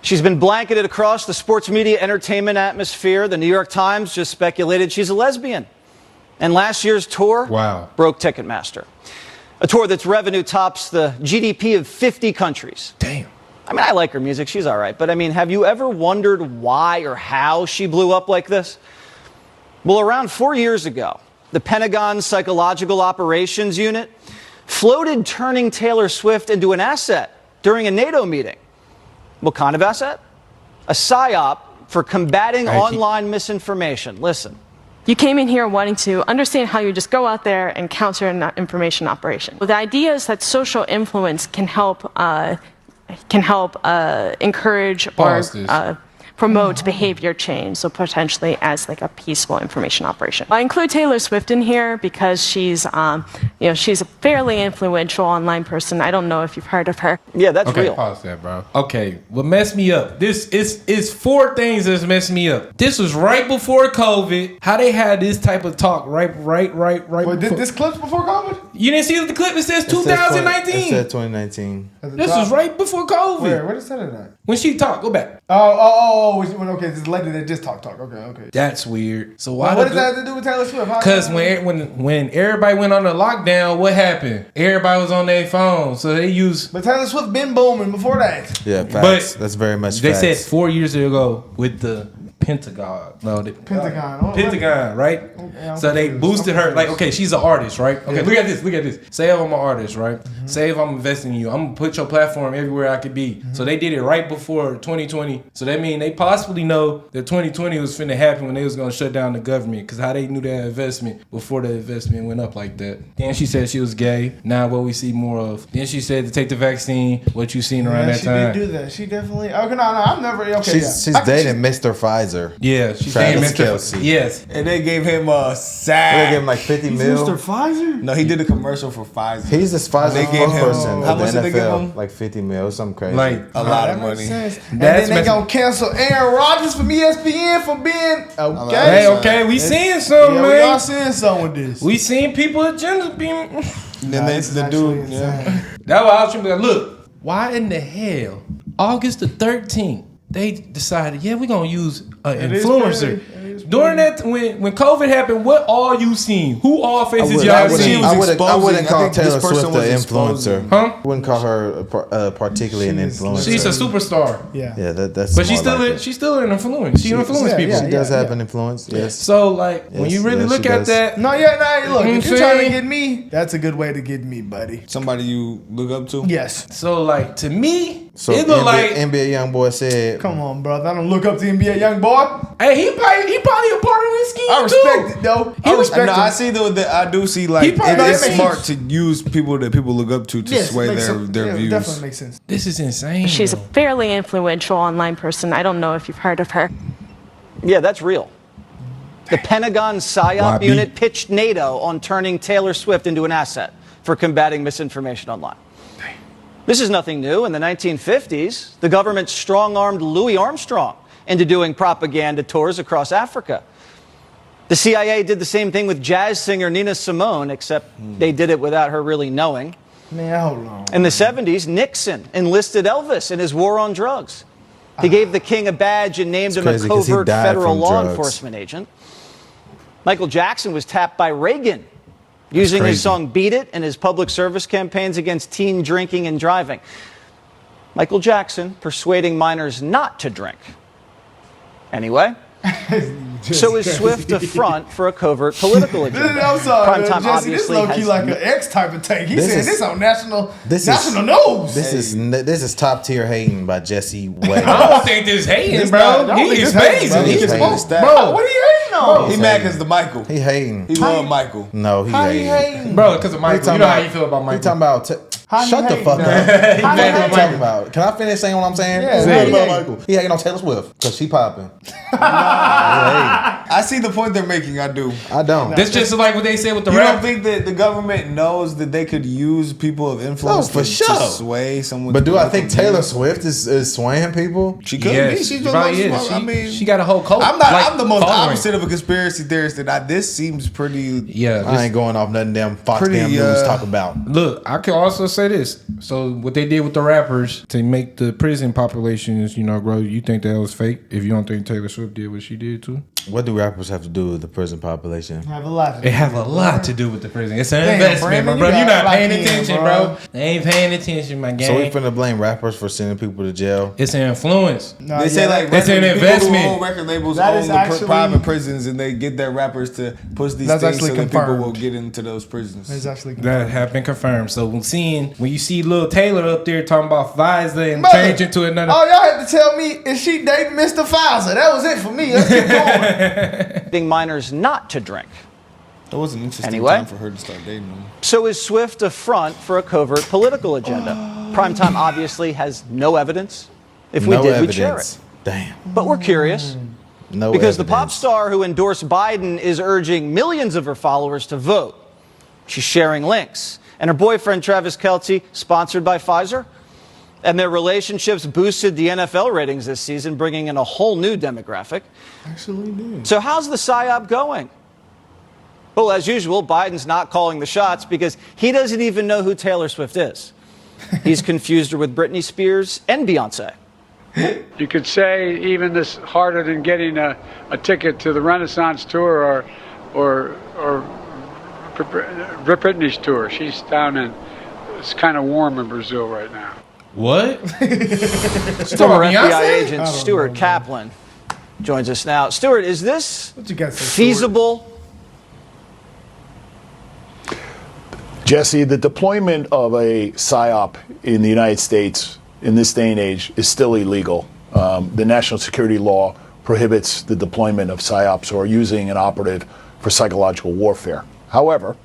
She's been blanketed across the sports media entertainment atmosphere. The New York Times just speculated she's a lesbian. And last year's tour broke Ticketmaster. A tour that's revenue tops the GDP of 50 countries. Damn. I mean, I like her music. She's all right. But I mean, have you ever wondered why or how she blew up like this? Well, around 4 years ago, the Pentagon Psychological Operations Unit floated turning Taylor Swift into an asset during a NATO meeting. What kind of asset? A PSYOP for combating online misinformation. Listen. You came in here wanting to understand how you just go out there and counter an information operation. Well, the idea is that social influence can help encourage or promote behavior change, so potentially as like a peaceful information operation. I include Taylor Swift in here because she's she's a fairly influential online person. I don't know if you've heard of her. Yeah, that's real. Okay, pause that, bro. Okay, what messed me up? This is 4 things that's messed me up. This was right before COVID. How they had this type of talk right. Wait, this clip's before COVID? You didn't see the clip? It says 2019. It said 2019. This was right before COVID. Where did it say that? When she talked, go back. Okay, this lady that just talk. Okay. That's weird. So why? What does that have to do with Taylor Swift? Because when everybody went on the lockdown, what happened? Everybody was on their phone, so they used. But Taylor Swift been booming before that. Yeah, facts. But that's very much. They facts. said 4 years ago with the Pentagon. No, the Pentagon, right? Okay, so they boosted her. Like, okay, she's an artist, right? Okay, look at this. Say if I'm an artist, right? Mm-hmm. Say if I'm investing in you, I'm gonna put your platform everywhere I could be. Mm-hmm. So they did it right before 2020. So that means they possibly know that 2020 was finna happen when they was gonna shut down the government. Because how they knew that investment before the investment went up like that. Then she said she was gay. Now what we see more of. Then she said to take the vaccine. What you seen around that time? She did do that. She definitely. Okay, no, I'm never. Okay, she's dating Mr. Pfizer. Yeah, she's dating Mr. Kelsey. Yes, and they gave him a sack. They gave him like 50 mil. Mr. Pfizer? No, he did a commercial for Pfizer. He's this Pfizer spokesperson how of much the did they give NFL. him? Like 50 mil, something crazy. Like a lot of money. And then they gonna cancel Aaron Rodgers from ESPN for being okay. We seeing something, man. We all seeing something with this. We seeing people agendas being. Then the dude. That's why I was trying to be like, look, why in the hell August the 13th they decided, we're gonna use an influencer. During that, when COVID happened, what all you seen? Who all faces y'all seen? I wouldn't call Taylor Swift an influencer. Huh? I wouldn't call her particularly an influencer. She's a superstar. Yeah, that's. But she's still an influence. She influences people. She does have an influence. Yes. So like when you really look at that, look. If you're trying to get me, that's a good way to get me, buddy. Somebody you look up to. Yes. So like to me, so it look like NBA YoungBoy said, "Come on, brother. I don't look up to NBA YoungBoy. Hey, he probably a part of this scheme I respect it though. I respect it. I see I do see like it's smart to use people that people look up to sway their views. Definitely makes sense. This is insane. She's a fairly influential online person. I don't know if you've heard of her. Yeah, that's real. The Pentagon PSYOP unit pitched NATO on turning Taylor Swift into an asset for combating misinformation online. This is nothing new. In the 1950s, the government strong-armed Louis Armstrong into doing propaganda tours across Africa. The CIA did the same thing with jazz singer Nina Simone, except they did it without her really knowing. Man, hold on. In the 70s, Nixon enlisted Elvis in his war on drugs. He gave the king a badge and named him a covert federal law enforcement agent. Michael Jackson was tapped by Reagan using his song Beat It in his public service campaigns against teen drinking and driving. Michael Jackson persuading minors not to drink. Anyway, so is Swift a front for a covert political agenda? I'm sorry, Primetime Jesse, this low-key like an X type of take. He said this on national news. This is top tier hating by Jesse Wade. I don't think this hating, bro. He is amazing. He exposed, bro. What are you hating on? He mad because the Michael. He hating. He love Michael. No, he hating. Bro, because of Michael. You know how you feel about Michael. He talking about. Shut the fuck up. What you talking about? Can I finish saying what I'm saying? Yeah, He hating on Taylor Swift because she popping. I I see the point they're making. I do. I don't. This just like what they said with the You rap. don't think that the government knows that they could use people of influence for sure. to sway someone? But do I think Taylor Swift is swaying people? She could be. She's she probably is. I mean, she got a whole cult. I'm the most following. opposite of a conspiracy theorist. That this seems pretty. Yeah, I ain't going off nothing damn Fox pretty, damn news talk about. Look, I can also say this. So what they did with the rappers to make the prison populations, grow, you think that was fake? If you don't think Taylor Swift did what she did too? What do rappers have to do with the prison population? Have a lot. It have a lot to do with the prison. It's an investment, bro. You're not paying attention, bro. They ain't paying attention, my gang. So we finna blame rappers for sending people to jail? It's an influence. No, they say like it's an investment. People who own record labels own the private prisons, and they get their rappers to push these things so that people will get into those prisons. That's actually confirmed. That have been confirmed. So when you see Lil Taylor up there talking about Pfizer and Mother, change it to another. Oh, y'all had to tell me, is she dating Mr. Pfizer? That was it for me. Let's keep going. Minors not to drink. That was an interesting time for her to start dating them. So is Swift a front for a covert political agenda? Primetime obviously has no evidence. If we did, we'd share it. Damn. But we're curious. No because evidence. the pop star who endorsed Biden is urging millions of her followers to vote. She's sharing links. And her boyfriend, Travis Kelce, sponsored by Pfizer. And their relationships boosted the NFL ratings this season, bringing in a whole new demographic. Actually did. So how's the PSYOP going? Well, as usual, Biden's not calling the shots because he doesn't even know who Taylor Swift is. He's confused her with Britney Spears and Beyonce. You could say even this harder than getting a ticket to the Renaissance tour or Britney's tour. She's down in, it's kind of warm in Brazil right now. What? Former FBI agent Stuart Kaplan joins us now. Stuart, is this feasible? Jesse, the deployment of a PSYOP in the United States in this day and age is still illegal. The national security law prohibits the deployment of PSYOPs or using an operative for psychological warfare. However,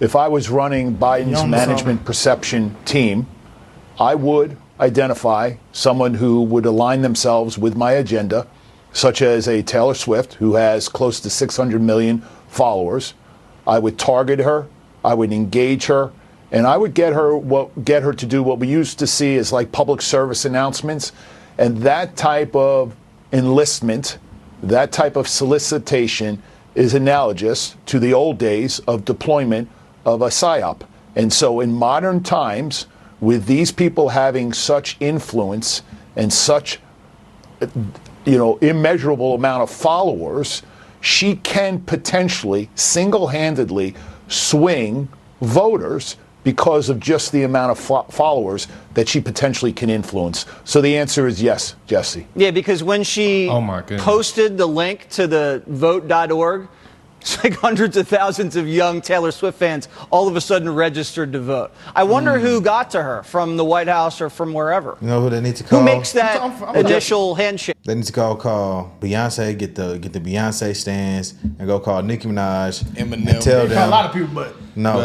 if I was running Biden's management perception team, I would identify someone who would align themselves with my agenda, such as a Taylor Swift, who has close to 600 million followers. I would target her, I would engage her, and I would get her to do what we used to see as like public service announcements. And that type of enlistment, that type of solicitation is analogous to the old days of deployment of a PSYOP. And so in modern times, with these people having such influence and such, immeasurable amount of followers, she can potentially single-handedly swing voters because of just the amount of followers that she potentially can influence. So the answer is yes, Jesse. Yeah, because when she posted the link to the vote.org, it's like hundreds of thousands of young Taylor Swift fans all of a sudden registered to vote. I wonder who got to her from the White House or from wherever. You know who they need to call? Who makes that initial handshake? They need to call Beyonce, get the Beyonce stands, and go call Nicki Minaj Eminem. and tell them. A lot of people, but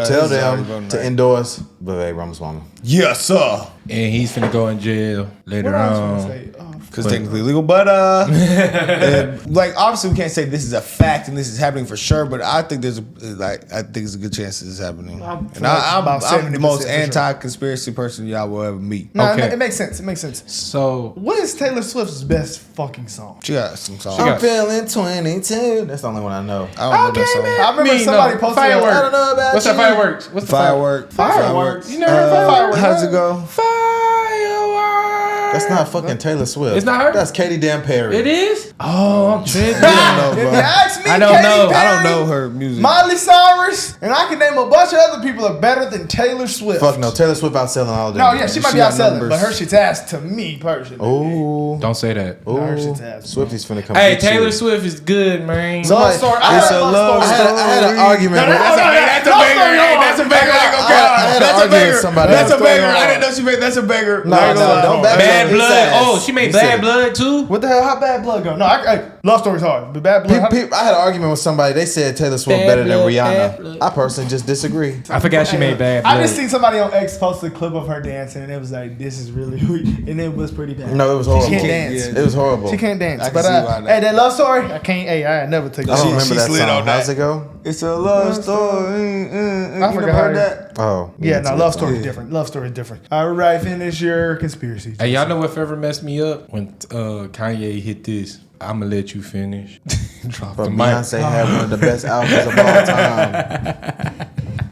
tell them to endorse Bobby Ramaswamy. Yes, sir. And he's finna go in jail later on. Because technically illegal, but obviously we can't say this is a fact and this is happening for sure. But I think there's a good chance this is happening. I'm the most anti-conspiracy person y'all will ever meet. No, it makes sense. It makes sense. So, what is Taylor Swift's best fucking song? She got some songs. I'm feeling 22. That's the only one I know. I don't know that song. I remember somebody posted Fireworks. I don't know about What's that fireworks? What's the Fireworks? Fireworks. You never heard Fireworks? How does it go? Fireworks. That's not fucking Taylor Swift. It's not her? That's Katie Dan Perry. It is? Oh, I'm tripping. If you ask me, I don't know. Perry, I don't know her music. Miley Cyrus, and I can name a bunch of other people are better than Taylor Swift. Fuck no, Taylor Swift outselling all of them. No, yeah, she might be outselling, but her shit's ass to me personally. Ooh. Don't say that. Ooh. No, her shit's ass. Swifty's finna come. Hey, Taylor Swift is good, man. Love story. I had an argument. That's a banger. That's a banger. I had an argument with somebody. That's a banger. I didn't know she made. That's a banger. No, don't back Bad Blood. Oh, she made Bad Blood too. What the hell? How Bad Blood go? No, Love Story's hard, but Bad Blood. I had an argument with somebody. They said Taylor Swift better than Rihanna. I personally just disagree. I forgot she made Bad Blood. I just seen somebody on X post a clip of her dancing, and it was like, this is really weak, and it was pretty bad. No, it was horrible. She can't dance. It was horrible. She can't dance. But hey, that Love Story, I can't. Hey, I never take that. I don't remember that song. How's it go? It's a love story. I forgot that. Oh. Yeah, no, Love Story is different. Love Story is different. All right, finish your conspiracy. Hey, y'all know what ever messed me up? When Kanye hit this, I'ma let you finish. Drop the mic. Beyonce had one of the best albums of all time.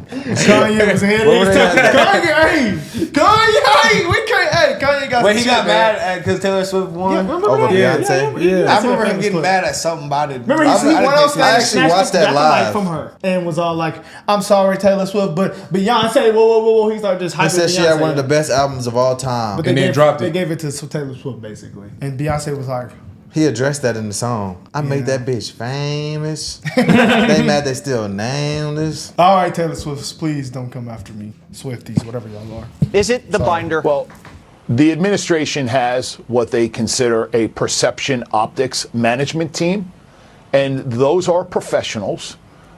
Kanye was ahead of his time. Kanye, we can't. Hey, Kanye got. Wait, he got mad at because Taylor Swift won. Yeah, remember over that? Beyonce. Yeah. I remember him getting mad at something about it. Remember he went on stage. I actually watched that live from her and was all like, "I'm sorry, Taylor Swift, but Beyonce." Whoa! He started just hyping. He said Beyonce she had one of the best albums of all time. But and then dropped it. They gave it to Taylor Swift basically, and Beyonce was like. He addressed that in the song. I made that bitch famous. They mad they still nameless. All right, Taylor Swift, please don't come after me. Swifties, whatever y'all are. Is it the binder? Well, the administration has what they consider a perception optics management team. And those are professionals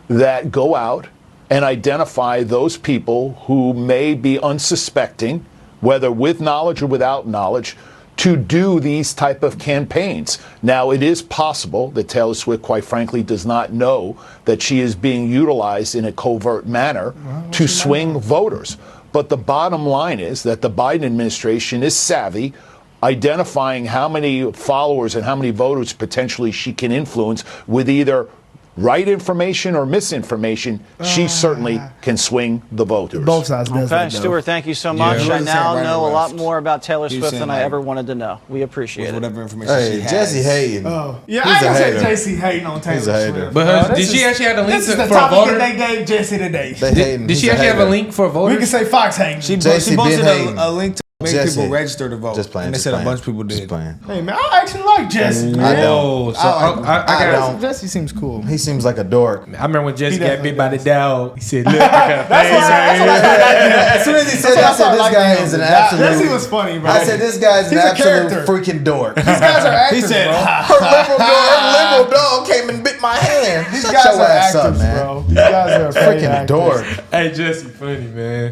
that go out and identify those people who may be unsuspecting, whether with knowledge or without knowledge, to do these type of campaigns. Now, it is possible that Taylor Swift, quite frankly, does not know that she is being utilized in a covert manner to swing voters. But the bottom line is that the Biden administration is savvy, identifying how many followers and how many voters potentially she can influence with either right information or misinformation. She certainly can swing the voters. Both sides. Okay, Stuart, thank you so much. Yeah. I now Right know a or lot left. more about Taylor Swift than I like, ever wanted to know. We appreciate it. Whatever information she Hey, has. Jesse hating. Oh, yeah, He's I ain't a gonna hater. say JC hating on Taylor He's a hater. Swift. But did she actually have a link This is the for a topic voter? that they gave Jesse today. They hating. Did He's she actually have a hater. link for a voter? We can say Fox hating. She JC posted been hating. a link to make Jesse. people register to vote. Just playing. And they just said playing. a bunch of people Just did. playing. Hey man, I actually like Jesse. Man. I don't. So I got. Jesse seems cool. He seems like a dork. I remember when Jesse got definitely bit by the dog. He said, "Look, I got a That's face." As soon as he said that, I said this guy is an absolute. Jesse was funny, bro. I said this guy's an He's a absolute character. freaking dork. These guys are actors, He said, bro. Her liberal dog came and bit my hand. These Shut guys your are ass actors, up, man. bro. These guys are Freaking actors. dork. Hey, Jesse, funny man.